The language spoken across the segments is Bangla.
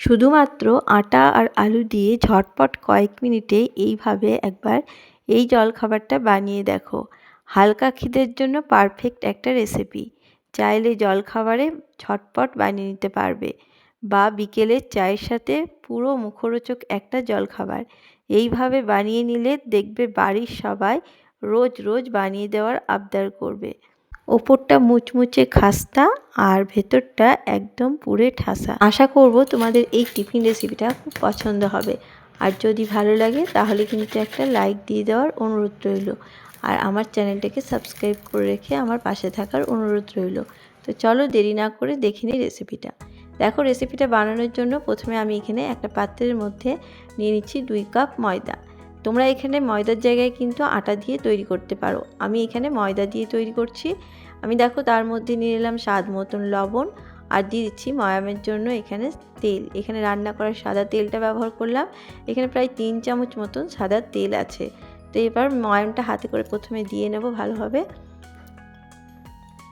শুধুমাত্র আটা আর আলু দিয়ে ঝটপট কয়েক মিনিটে এইভাবে একবার এই জলখাবারটা বানিয়ে দেখো। হালকা খিদের জন্য পারফেক্ট একটা রেসিপি। চাইলে জলখাবারে ঝটপট বানিয়ে নিতে পারবে বা বিকেলের চায়ের সাথে পুরো মুখরোচক একটা জলখাবার। এইভাবে বানিয়ে নিলে দেখবে বাড়ির সবাই রোজ রোজ বানিয়ে দেওয়ার আবদার করবে। ওপরটা মুচমুচে খাস্তা আর ভেতরটা একদম পুরে ঠাসা। আশা করব তোমাদের এই টিফিন রেসিপিটা খুব পছন্দ হবে। আর যদি ভালো লাগে তাহলে কিন্তু একটা লাইক দিয়ে দেওয়ার অনুরোধ রইল। আর আমার চ্যানেলটাকে সাবস্ক্রাইব করে রেখে আমার পাশে থাকার অনুরোধ রইল। তো চলো দেরি না করে দেখে নিই রেসিপিটা। দেখো, রেসিপিটা বানানোর জন্য প্রথমে আমি এখানে একটা পাত্রের মধ্যে নিয়ে নিচ্ছি 2 কাপ ময়দা। তোমরা এখানে ময়দার জায়গায় কিন্তু আটা দিয়ে তৈরি করতে পারো। আমি এখানে ময়দা দিয়ে তৈরি করছি। আমি দেখো তার মধ্যে নিয়ে নিলাম স্বাদ মতন লবণ আর দিয়ে দিচ্ছি ময়ামের জন্য এখানে তেল। এখানে রান্না করার সাদা তেলটা ব্যবহার করলাম। এখানে প্রায় 3 চামচ মতন সাদা তেল আছে। তো এবার ময়ামটা হাতে করে প্রথমে দিয়ে নেব ভালোভাবে।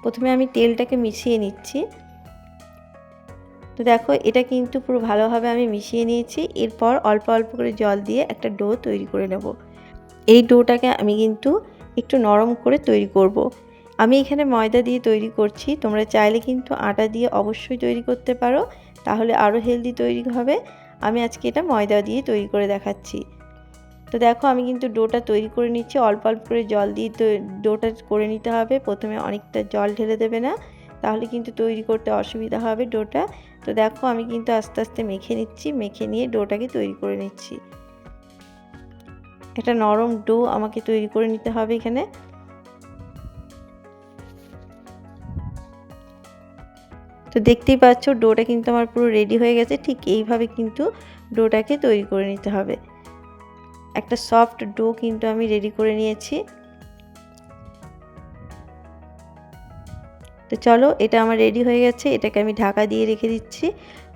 প্রথমে আমি তেলটাকে মিশিয়ে নিচ্ছি। তো দেখো, এটা কিন্তু পুরো ভালোভাবে আমি মিশিয়ে নিয়েছি। এরপর অল্প অল্প করে জল দিয়ে একটা ডো তৈরি করে নেব। এই ডোটাকে আমি কিন্তু একটু নরম করে তৈরি করব। আমি এখানে ময়দা দিয়ে তৈরি করছি, তোমরা চাইলে কিন্তু আটা দিয়ে অবশ্যই তৈরি করতে পারো, তাহলে আরও হেলদি তৈরি হবে। আমি আজকে এটা ময়দা দিয়ে তৈরি করে দেখাচ্ছি। তো দেখো, আমি কিন্তু ডোটা তৈরি করে নিচ্ছি। অল্প অল্প করে জল দিয়ে ডোটা করে নিতে হবে। প্রথমে অনেকটা জল ঢেলে দেবে না, তাহলে কিন্তু তৈরি করতে অসুবিধা হবে ডোটা। তো দেখো, আমি কিন্তু আস্তে আস্তে মেখে নিচ্ছি। মেখে নিয়ে ডোটাকে তৈরি করে নিচ্ছি। একটা নরম ডো আমাকে তৈরি করে নিতে হবে এখানে। তো দেখতেই পাচ্ছ ডোটা কিন্তু আমার পুরো রেডি হয়ে গেছে। ঠিক এইভাবে কিন্তু ডোটাকে তৈরি করে নিতে হবে। একটা সফট ডো কিন্তু আমি রেডি করে নিয়েছি। তো চলো, এটা আমার রেডি হয়ে গেছে। এটাকে আমি ঢাকা দিয়ে রেখে দিচ্ছি।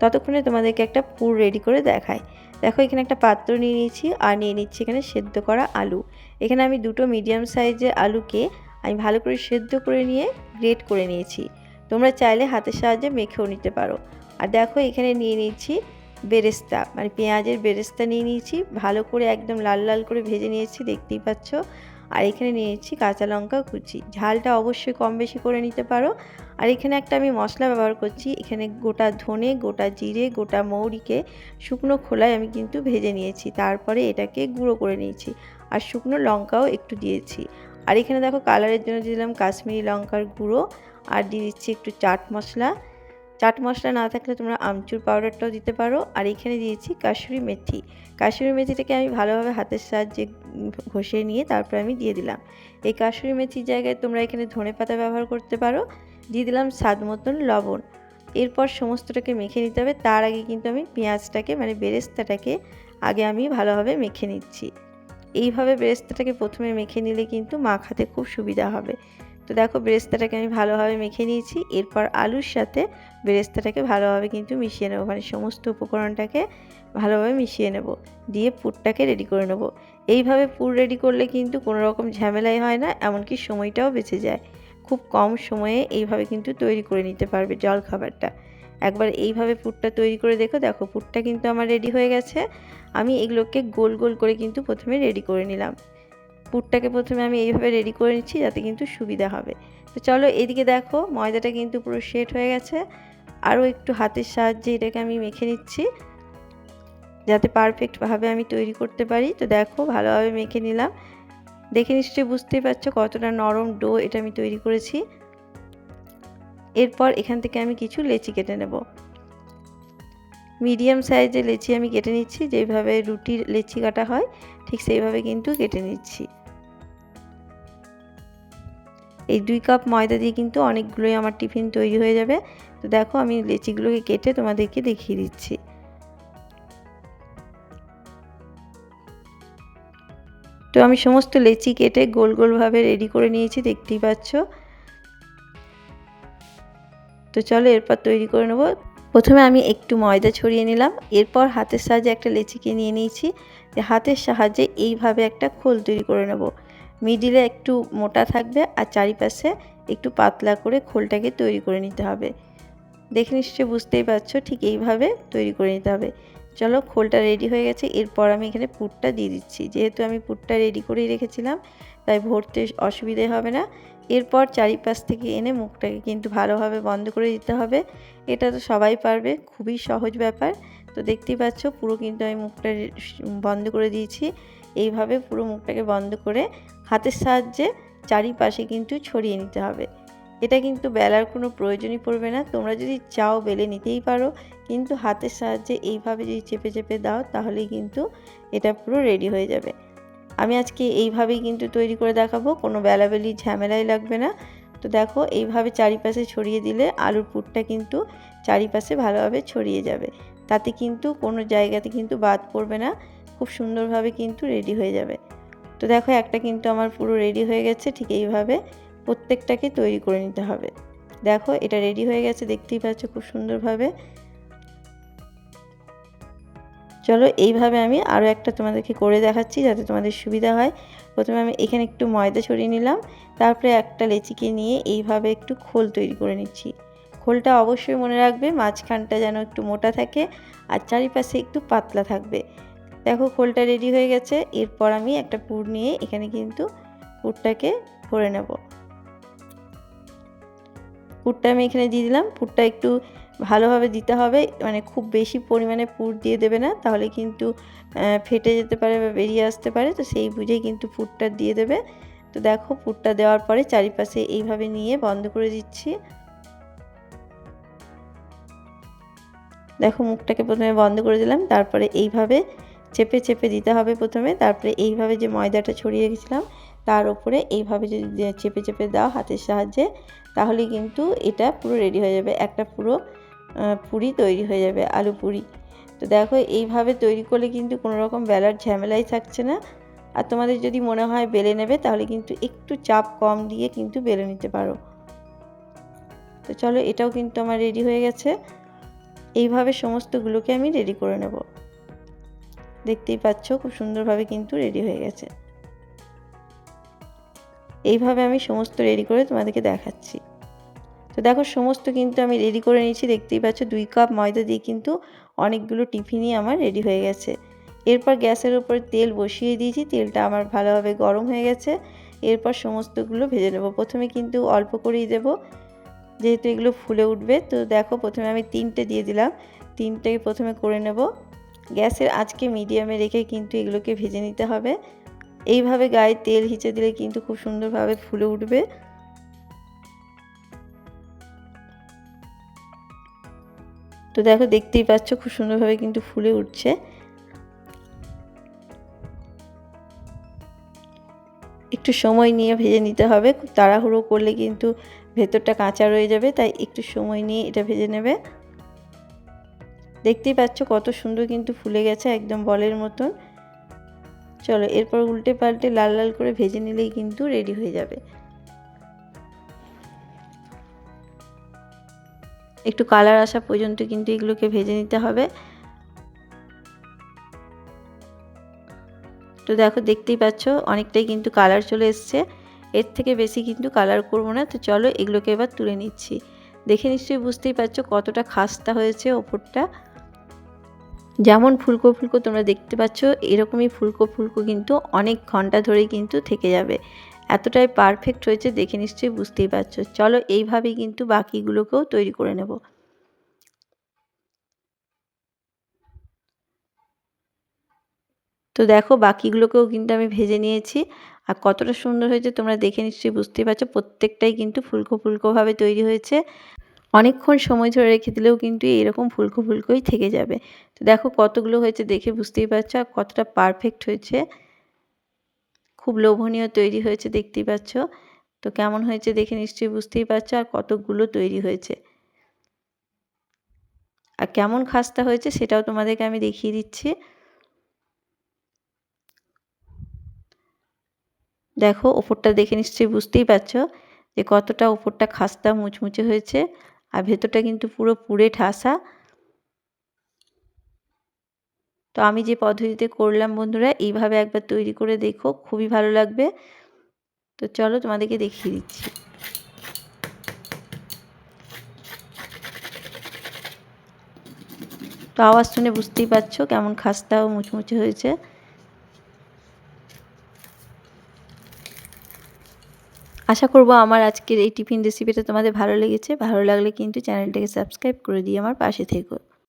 ততক্ষণে তোমাদেরকে একটা পুর রেডি করে দেখাই। দেখো, এখানে একটা পাত্র নিয়ে নিয়েছি আর নিয়ে নিচ্ছি এখানে সেদ্ধ করা আলু। এখানে আমি 2টো মিডিয়াম সাইজের আলুকে আমি ভালো করে সেদ্ধ করে নিয়ে গ্রেট করে নিয়েছি। তোমরা চাইলে হাতের সাহায্যে মেখেও নিতে পারো। আর দেখো, এখানে নিয়ে নিয়েছি বেরেস্তা, মানে পেঁয়াজের বেরেস্তা নিয়ে নিয়েছি। ভালো করে একদম লাল লাল করে ভেজে নিয়েছি, দেখতেই পাচ্ছ। আর এখানে নিয়েছি কাঁচা লঙ্কা কুচি। ঝালটা অবশ্যই কম বেশি করে নিতে পারো। আর এখানে একটা আমি মশলা ব্যবহার করছি। এখানে গোটা ধনে, গোটা জিরে, গোটা মৌরিকে শুকনো খোলায় আমি কিন্তু ভেজে নিয়েছি। তারপরে এটাকে গুঁড়ো করে নিয়েছি। আর শুকনো লঙ্কাও একটু দিয়েছি। আর এখানে দেখো, কালারের জন্য দিলাম কাশ্মীরি লঙ্কার গুঁড়ো। আর দিয়ে দিচ্ছি একটু চাট মশলা। চাট মশলা না থাকলে তোমরা আমচুর পাউডারটাও দিতে পারো। আর এখানে দিয়েছি কাসুরি মেথি। কাসুরি মেথিটাকে আমি ভালোভাবে হাতের সাহায্যে ঘষে নিয়ে তারপর আমি দিয়ে দিলাম। এই কাসুরি মেথির জায়গায় তোমরা এখানে ধনেপাতা ব্যবহার করতে পারো। দিয়ে দিলাম স্বাদ মতন লবণ। এরপর সমস্তটাকে মেখে নিতে হবে। তার আগে কিন্তু আমি পেঁয়াজটাকে, মানে বেরেস্তাটাকে আগে আমি ভালোভাবে মেখে নিচ্ছি। এইভাবে বেরেস্তাটাকে প্রথমে মেখে নিলে কিন্তু মাখাতে খুব সুবিধা হবে। তো দেখো, বেরেস্তাটাকে আমি ভালোভাবে মেখে নিয়েছি। এরপর আলুর সাথে বেরেস্তাটাকে ভালোভাবে কিন্তু মিশিয়ে নেব, মানে সমস্ত উপকরণটাকে ভালোভাবে মিশিয়ে নেব। দিয়ে পুরটাকে রেডি করে নেব। এইভাবে পুর রেডি করলে কিন্তু কোনো রকম ঝামেলাই হয় না, এমনকি সময়টাও বেঁচে যায়। খুব কম সময়ে এইভাবে কিন্তু তৈরি করে নিতে পারবে জলখাবারটা। একবার এইভাবে পুরটা তৈরি করে দেখো। দেখো, পুরটা কিন্তু আমার রেডি হয়ে গেছে। আমি এগুলোকে গোল গোল করে কিন্তু প্রথমে রেডি করে নিলাম। পুরটাকে প্রথমে আমি এইভাবে রেডি করে নিচ্ছি যাতে কিন্তু সুবিধা হবে। তো চলো, এদিকে দেখো ময়দাটা কিন্তু পুরো সেট হয়ে গেছে। আরও একটু হাতের সাহায্যে এটাকে আমি মেখে নিচ্ছি যাতে পারফেক্টভাবে আমি তৈরি করতে পারি। তো দেখো, ভালোভাবে মেখে নিলাম। দেখে নিশ্চয়ই বুঝতেই পারছো কতটা নরম ডো এটা আমি তৈরি করেছি। এরপর এখান থেকে আমি কিছু লেচি কেটে নেব। মিডিয়াম সাইজের লেচি আমি কেটে নিচ্ছি। যেভাবে রুটির লেচি কাটা হয় ঠিক সেইভাবে কিন্তু কেটে নিচ্ছি। এই 2 কাপ ময়দা দিয়ে কিন্তু অনেকগুলোই আমার টিফিন তৈরি হয়ে যাবে। তো দেখো, আমি লেচিগুলোকে কেটে তোমাদেরকে দেখিয়ে দিচ্ছি। তো আমি সমস্ত লেচি কেটে গোল গোলভাবে রেডি করে নিয়েছি, দেখতেই পাচ্ছ। তো চলো, এরপর তৈরি করে নেব। প্রথমে আমি একটু ময়দা ছড়িয়ে নিলাম। এরপর হাতের সাহায্যে একটা লেচিকে নিয়ে নিয়েছি। হাতের সাহায্যে এইভাবে একটা খোল তৈরি করে নেব। মিডিলে একটু মোটা থাকবে আর চারিপাশে একটু পাতলা করে খোলটাকে তৈরি করে নিতে হবে। দেখে নিশ্চয়ই বুঝতেই পারছো, ঠিক এইভাবে তৈরি করে নিতে হবে। চলো, খোলটা রেডি হয়ে গেছে। এরপর আমি এখানে পুরটা দিয়ে দিচ্ছি। যেহেতু আমি পুরটা রেডি করেই রেখেছিলাম, তাই ভরতে অসুবিধে হবে না। এরপর চারিপাশ থেকে এনে মুখটাকে কিন্তু ভালোভাবে বন্ধ করে দিতে হবে। এটা তো সবাই পারবে, খুবই সহজ ব্যাপার। তো দেখতেই পাচ্ছ পুরো কিন্তু আমি মুখটা বন্ধ করে দিয়েছি। এইভাবে পুরো মুখটাকে বন্ধ করে হাতের সাহায্যে চারিপাশে কিন্তু ছড়িয়ে নিতে হবে। এটা কিন্তু বেলার কোনো প্রয়োজনই পড়বে না। তোমরা যদি চাও বেলে নিতেই পারো, কিন্তু হাতের সাহায্যে এইভাবে যদি চেপে চেপে দাও তাহলেই কিন্তু এটা পুরো রেডি হয়ে যাবে। আমি আজকে এইভাবেই কিন্তু তৈরি করে দেখাবো, কোনো বেলাবেলি ঝামেলাই লাগবে না। তো দেখো, এইভাবে চারিপাশে ছড়িয়ে দিলে আলুর পুরটা কিন্তু চারিপাশে ভালোভাবে ছড়িয়ে যাবে। তাতে কিন্তু কোনো জায়গাতে কিন্তু বাদ পড়বে না, খুব সুন্দরভাবে কিন্তু রেডি হয়ে যাবে। তো দেখো, একটা কিন্তু আমার পুরো রেডি হয়ে গেছে। ঠিক এইভাবে প্রত্যেকটাকে তৈরি করে নিতে হবে। দেখো, এটা রেডি হয়ে গেছে, দেখতেই পাচ্ছ খুব সুন্দরভাবে। চলো, এইভাবে আমি আরও একটা তোমাদেরকে করে দেখাচ্ছি যাতে তোমাদের সুবিধা হয়। প্রথমে আমি এখানে একটু ময়দা ছড়িয়ে নিলাম, তারপরে একটা লেচিকে নিয়ে এইভাবে একটু খোল তৈরি করে নিচ্ছি। খোলটা অবশ্যই মনে রাখবে মাঝখানটা যেন একটু মোটা থাকে আর চারিপাশে একটু পাতলা থাকবে। দেখো, খোলটা রেডি হয়ে গেছে। এরপর আমি একটা পুর নিয়ে এখানে কিন্তু পুরটাকে ভরে নেব। পুরটা আমি এখানে দিয়ে দিলাম। পুরটা একটু ভালোভাবে দিতে হবে, মানে খুব বেশি পরিমাণে পুর দিয়ে দেবে না, তাহলে কিন্তু ফেটে যেতে পারে বা বেরিয়ে আসতে পারে। তো সেই বুঝেই কিন্তু পুরটা দিয়ে দেবে। তো দেখো, পুরটা দেওয়ার পরে চারিপাশে এইভাবে নিয়ে বন্ধ করে দিচ্ছি। দেখো, মুখটাকে প্রথমে বন্ধ করে দিলাম, তারপরে এইভাবে চেপে চেপে দিতে হবে প্রথমে। তারপরে এইভাবে যে ময়দাটা ছড়িয়ে রেখেছিলাম তার উপরে এইভাবে যদি চেপে চেপে দাও হাতের সাহায্যে, তাহলে কিন্তু এটা পুরো রেডি হয়ে যাবে। একটা পুরো পুরি তৈরি হয়ে যাবে, আলু পুরি। তো দেখো, এইভাবে তৈরি করলে কিন্তু কোনো রকম বেলার ঝামেলাই থাকছে না। আর তোমাদের যদি মনে হয় বেলে নেবে, তাহলে কিন্তু একটু চাপ কম দিয়ে কিন্তু বেলে নিতে পারো। তো চলো, এটাও কিন্তু আমার রেডি হয়ে গেছে। এইভাবে সমস্তগুলোকে আমি রেডি করে নেব। দেখতেই পাচ্ছ খুব সুন্দরভাবে কিন্তু রেডি হয়ে গেছে। এইভাবে আমি সমস্ত রেডি করে তোমাদেরকে দেখাচ্ছি। তো দেখো, সমস্ত কিন্তু আমি রেডি করে নিয়েছি। দেখতেই পাচ্ছ 2 কাপ ময়দা দিয়ে কিন্তু অনেকগুলো টিফিনই আমার রেডি হয়ে গেছে। এরপর গ্যাসের উপরে তেল বসিয়ে দিয়েছি। তেলটা আমার ভালোভাবে গরম হয়ে গেছে। এরপর সমস্তগুলো ভেজে নেব। প্রথমে কিন্তু অল্প করেই দেব, যেহেতু এগুলো ফুলে উঠবে। তো দেখো, প্রথমে আমি 3টে দিয়ে দিলাম। 3টেকে প্রথমে করে নেব। গ্যাসের আঁচকে মিডিয়ামে রেখে কিন্তু এগুলোকে ভেজে নিতে হবে। এইভাবে গায়ে তেল হিচে দিলে কিন্তু খুব সুন্দরভাবে ফুলে উঠবে। তো দেখো, দেখতেই পাচ্ছ খুব সুন্দরভাবে কিন্তু ফুলে উঠছে। একটু সময় নিয়ে ভেজে নিতে হবে, খুব তাড়াহুড়ো করলে কিন্তু ভেতরটা কাঁচা রয়ে যাবে, তাই একটু সময় নিয়ে এটা ভেজে নেবে। দেখতেই পাচ্ছ কত সুন্দর কিন্তু ফুলে গেছে, একদম বলের মতন। চলো, এরপর উল্টে পাল্টে লাল লাল করে ভেজে নিলেই কিন্তু রেডি হয়ে যাবে। একটু কালার আসা পর্যন্ত কিন্তু এগুলোকে ভেজে নিতে হবে। তো দেখো, দেখতেই পাচ্ছ অনেকটাই কিন্তু কালার চলে এসছে। এর থেকে বেশি কিন্তু কালার করব না। তো চলো, এগুলোকে এবার তুলে নিচ্ছি। দেখে নিশ্চয়ই বুঝতেই পারছো কতটা খাস্তা হয়েছে ওপরটা। যেমন ফুলকো ফুলকো তোমরা দেখতে পাচ্ছ, এরকমই ফুলকো ফুলকো কিন্তু অনেক ঘন্টা ধরেই কিন্তু থেকে যাবে। এতটাই পারফেক্ট হয়েছে, দেখে নিশ্চয়ই বুঝতেই পারছো। চলো, এইভাবেই কিন্তু বাকিগুলোকেও তৈরি করে নেব। তো দেখো, বাকিগুলোকেও কিন্তু আমি ভেজে নিয়েছি। আর কতটা সুন্দর হয়েছে তোমরা দেখে নিশ্চয়ই বুঝতেই পারছো। প্রত্যেকটাই কিন্তু ফুলকো ফুলকোভাবে তৈরি হয়েছে। অনেকক্ষণ সময় ধরে রেখে দিলেও কিন্তু এরকম ফুলকো ফুলকোই থেকে যাবে। তো দেখো কতগুলো হয়েছে, দেখে বুঝতেই পারছো আর কতটা পারফেক্ট হয়েছে। খুব লোভনীয় তৈরি হয়েছে, দেখতেই পাচ্ছ। তো কেমন হয়েছে দেখে নিশ্চয়ই বুঝতেই পারছো আর কতগুলো তৈরি হয়েছে। আর কেমন খাস্তা হয়েছে সেটাও তোমাদেরকে আমি দেখিয়ে দিচ্ছি। দেখো, ওপরটা দেখে নিশ্চয়ই বুঝতেই পারছো যে কতটা ওপরটা খাস্তা মুচমুচে হয়েছে, আর ভেতরটা কিন্তু পুরো পুড়ে ঠাসা। তো আমি যে পদ্ধতিতে করলাম বন্ধুরা, এইভাবে একবার তৈরি করে দেখো, খুবই ভালো লাগবে। তো চলো, তোমাদেরকে দেখিয়ে দিচ্ছি। তো আওয়াজ শুনে বুঝতেই পারছো কেমন খাস্তা ও মুচমুচে হয়েছে। আশা করব আমার আজকের এই টিফিন রেসিপিটা তোমাদের ভালো লেগেছে। ভালো লাগলে কিন্তু চ্যানেলটাকে সাবস্ক্রাইব করে দিয়ে আমার পাশে থেকো।